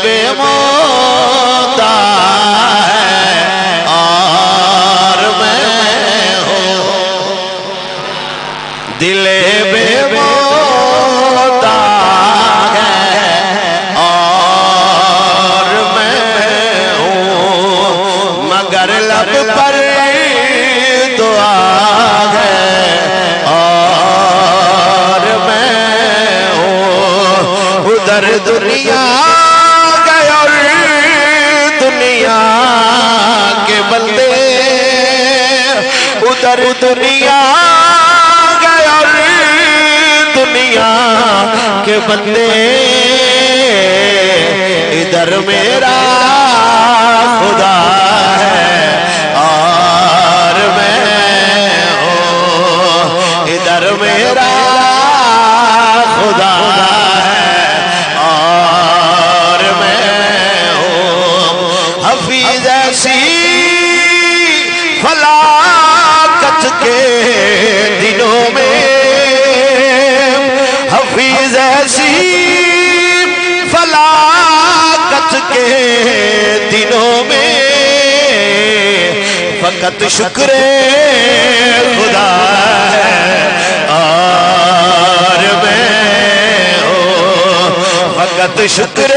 बेमौता है और मैं हूँ, दिल बेमौता है और मैं हूँ, मगर लब पर दुआ है और मैं हूँ। उधर दुनिया गए और दुनिया के बंदे, उधर दुनिया गए और दुनिया के बंदे, इधर मेरा खुदा है और मैं हूँ, इधर मेरा खुदा है और मैं हूँ। हफीज ऐसी फलाकत के दिनों में, हफीज ऐसी फलाकत के दिनों में, फकत शुक्र खुदा है और मैं हूँ, फकत शुक्र